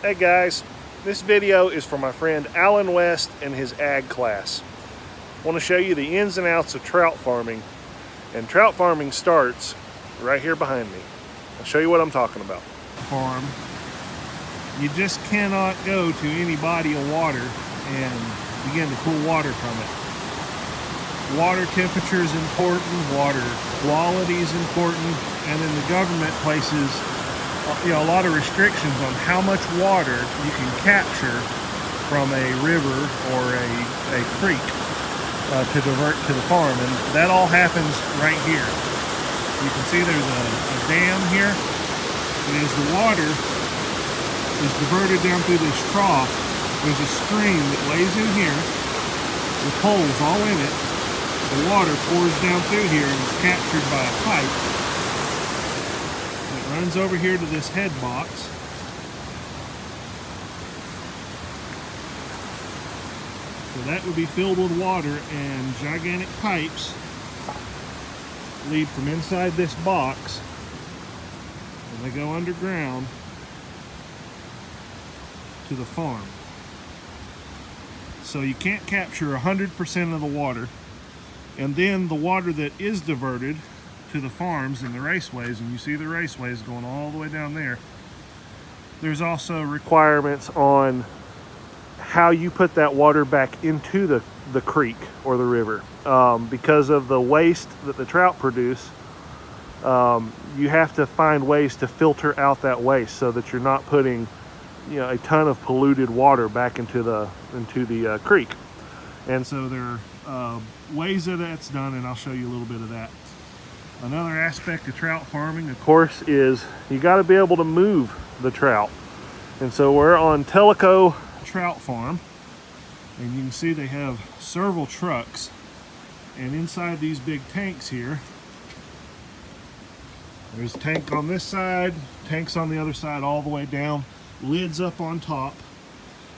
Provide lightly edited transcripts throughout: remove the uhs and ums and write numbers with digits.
Hey guys, this video is for my friend Alan West and his ag class. I want to show you the ins and outs of trout farming, and trout farming starts right here behind me. I'll show you what I'm talking about. Farm, you just cannot go to any body of water and begin to pull water from it. Water temperature is important, water quality is important, and in the government places a lot of restrictions on how much water you can capture from a river or a creek to divert to the farm, and that all happens right here. You can see there's a dam here, and as the water is diverted down through this trough, there's a stream that lays in here with holes all in it. The water pours down through here and is captured by a pipe. Runs over here to this head box. So that would be filled with water, and gigantic pipes lead from inside this box, and they go underground to the farm. So you can't capture 100% of the water, and then the water that is diverted to the farms and the raceways, and you see the raceways going all the way down there. There's also requirements on how you put that water back into the creek or the river. Because of the waste that the trout produce, you have to find ways to filter out that waste so that you're not putting a ton of polluted water back into the creek. And so there are ways that that's done, and I'll show you a little bit of that. Another aspect of trout farming, of course, is you got to be able to move the trout. And so we're on Tellico Trout Farm, and you can see they have several trucks, and inside these big tanks here, there's a tank on this side, tanks on the other side all the way down, lids up on top.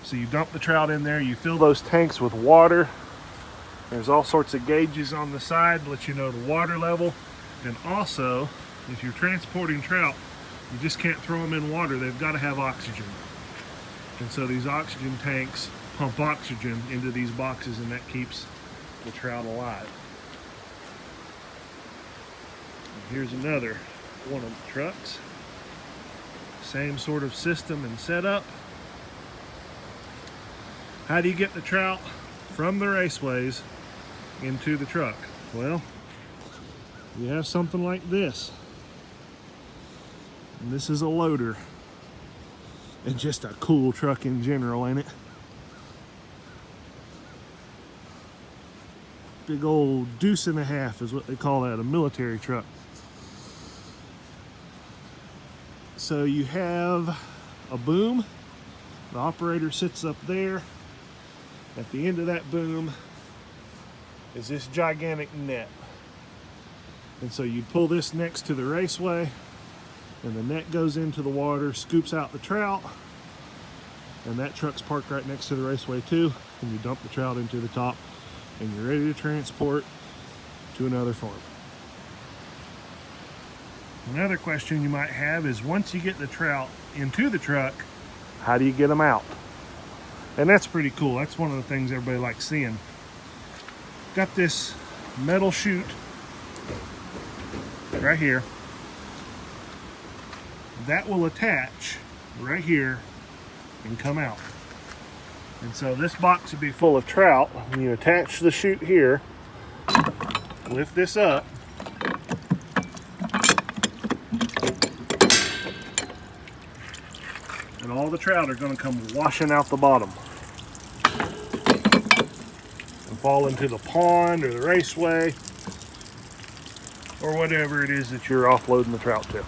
So you dump the trout in there, you fill those tanks with water. There's all sorts of gauges on the side to let you know the water level. And also, if you're transporting trout, you just can't throw them in water. They've got to have oxygen. And so these oxygen tanks pump oxygen into these boxes, and that keeps the trout alive. And here's another one of the trucks. Same sort of system and setup. How do you get the trout from the raceways into the truck? Well, you have something like this, and this is a loader, and just a cool truck in general, ain't it? Big old deuce and a half is what they call that, a military truck. So you have a boom, the operator sits up there. At the end of that boom is this gigantic net. And so you pull this next to the raceway, and the net goes into the water, scoops out the trout, and that truck's parked right next to the raceway too, and you dump the trout into the top, and you're ready to transport to another farm. Another question you might have is, once you get the trout into the truck, how do you get them out? And that's pretty cool. That's one of the things everybody likes seeing. Got this metal chute right here that will attach right here and come out. And so this box would be full of trout, and you attach the chute here, lift this up, and all the trout are going to come washing out the bottom and fall into the pond or the raceway or whatever it is that you're offloading the trout to.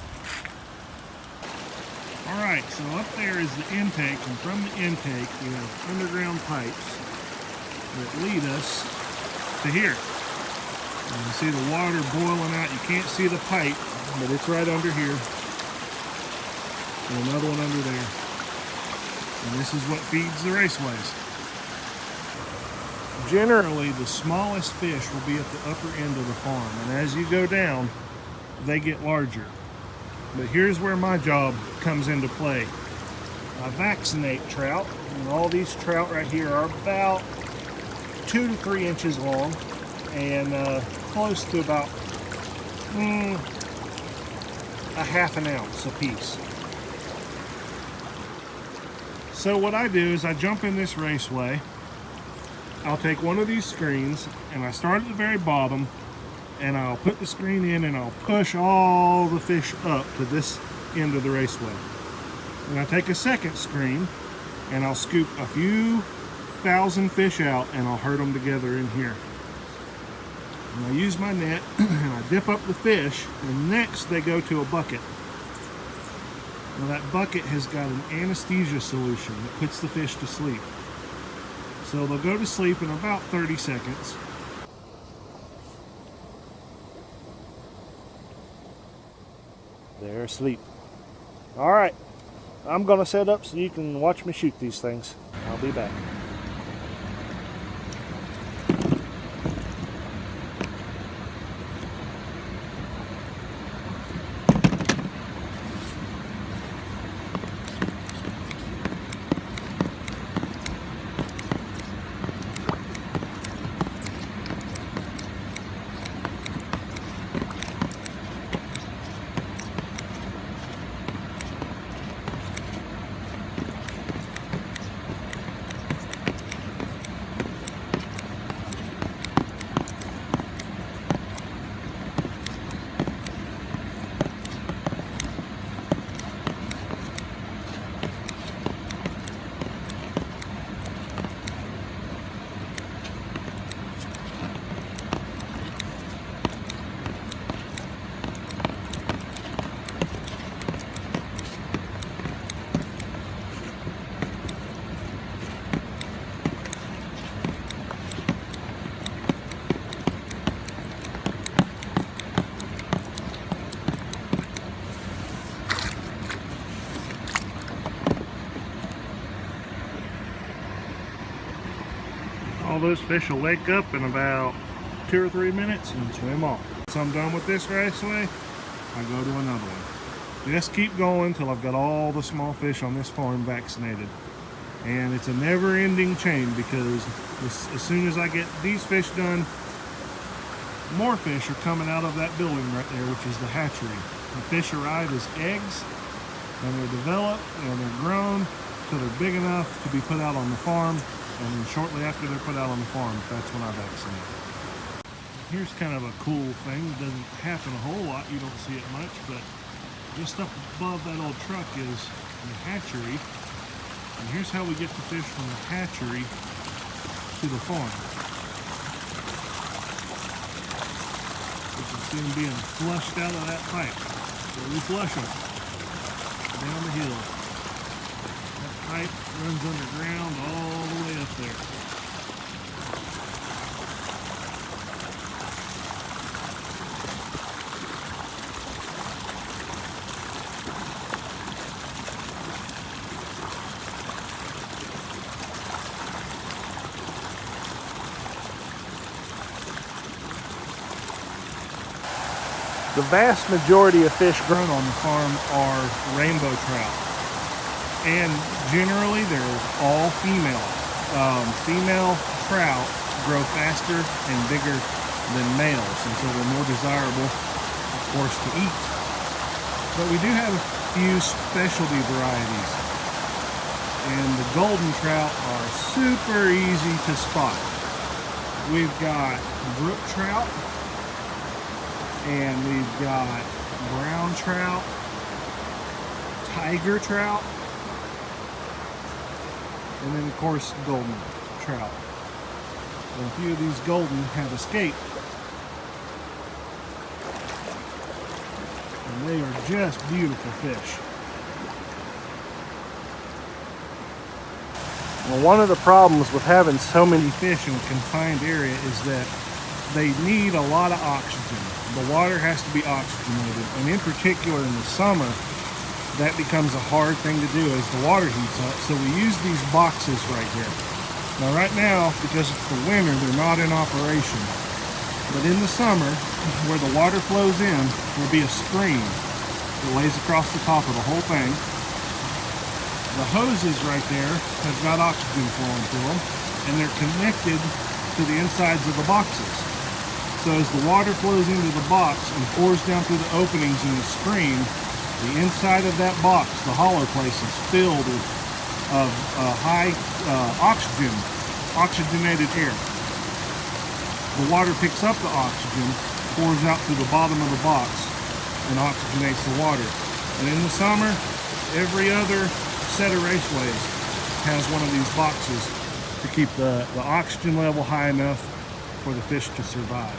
Alright, so up there is the intake, and from the intake we have underground pipes that lead us to here. And you see the water boiling out. You can't see the pipe, but it's right under here. And another one under there. And this is what feeds the raceways. Generally, the smallest fish will be at the upper end of the farm, and as you go down, they get larger. But here's where my job comes into play. I vaccinate trout, and all these trout right here are about 2 to 3 inches long and close to about a half an ounce a piece. So what I do is I jump in this raceway. I'll take one of these screens and I start at the very bottom and I'll put the screen in and I'll push all the fish up to this end of the raceway. And I take a second screen and I'll scoop a few thousand fish out and I'll herd them together in here. And I use my net and I dip up the fish, and next they go to a bucket. Now that bucket has got an anesthesia solution that puts the fish to sleep. So they'll go to sleep in about 30 seconds. They're asleep. All right, I'm gonna set up so you can watch me shoot these things. I'll be back. All those fish will wake up in about 2 or 3 minutes and swim off. Once I'm done with this raceway, I go to another one. Just keep going till I've got all the small fish on this farm vaccinated. And it's a never-ending chain because as soon as I get these fish done, more fish are coming out of that building right there, which is the hatchery. The fish arrive as eggs, and they're developed and they're grown till they're big enough to be put out on the farm. And then shortly after they're put out on the farm, that's when I vaccinate. Here's kind of a cool thing. It doesn't happen a whole lot. You don't see it much, but just up above that old truck is the hatchery. And here's how we get the fish from the hatchery to the farm. You can see them being flushed out of that pipe. So we flush them down the hill. Pipe runs underground all the way up there. The vast majority of fish grown on the farm are rainbow trout. And generally they're all female. Female trout grow faster and bigger than males, and so they're more desirable, of course, to eat. But we do have a few specialty varieties. And the golden trout are super easy to spot. We've got brook trout, and we've got brown trout, tiger trout, and then of course golden trout. And a few of these golden have escaped. And they are just beautiful fish. Well, one of the problems with having so many fish in a confined area is that they need a lot of oxygen. The water has to be oxygenated, and in particular in the summer, that becomes a hard thing to do as the water heats up. So we use these boxes right here. Now right now, because it's the winter, they're not in operation. But in the summer, where the water flows in, there'll be a screen that lays across the top of the whole thing. The hoses right there have got oxygen flowing through them, and they're connected to the insides of the boxes. So as the water flows into the box and pours down through the openings in the screen, the inside of that box, the hollow place, is filled with high oxygenated air. The water picks up the oxygen, pours out through the bottom of the box, and oxygenates the water. And in the summer, every other set of raceways has one of these boxes to keep the oxygen level high enough for the fish to survive.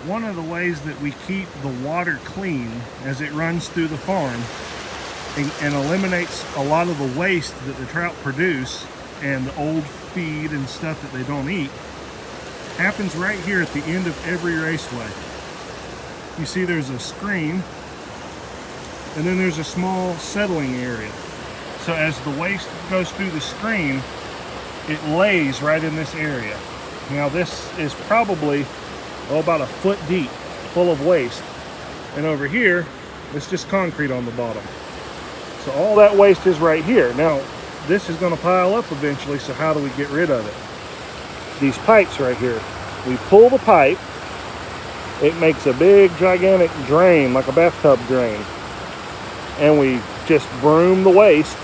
One of the ways that we keep the water clean as it runs through the farm and eliminates a lot of the waste that the trout produce and the old feed and stuff that they don't eat happens right here at the end of every raceway. You see there's a screen, and then there's a small settling area. So as the waste goes through the screen, it lays right in this area. Now this is probably about a foot deep, full of waste. And over here, it's just concrete on the bottom. So all that waste is right here. Now, this is going to pile up eventually, so how do we get rid of it? These pipes right here. We pull the pipe, it makes a big, gigantic drain, like a bathtub drain. And we just broom the waste,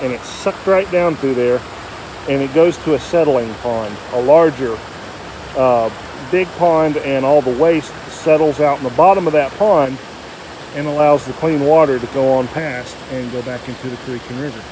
and it's sucked right down through there, and it goes to a settling pond, a larger big pond, and all the waste settles out in the bottom of that pond and allows the clean water to go on past and go back into the creek and river.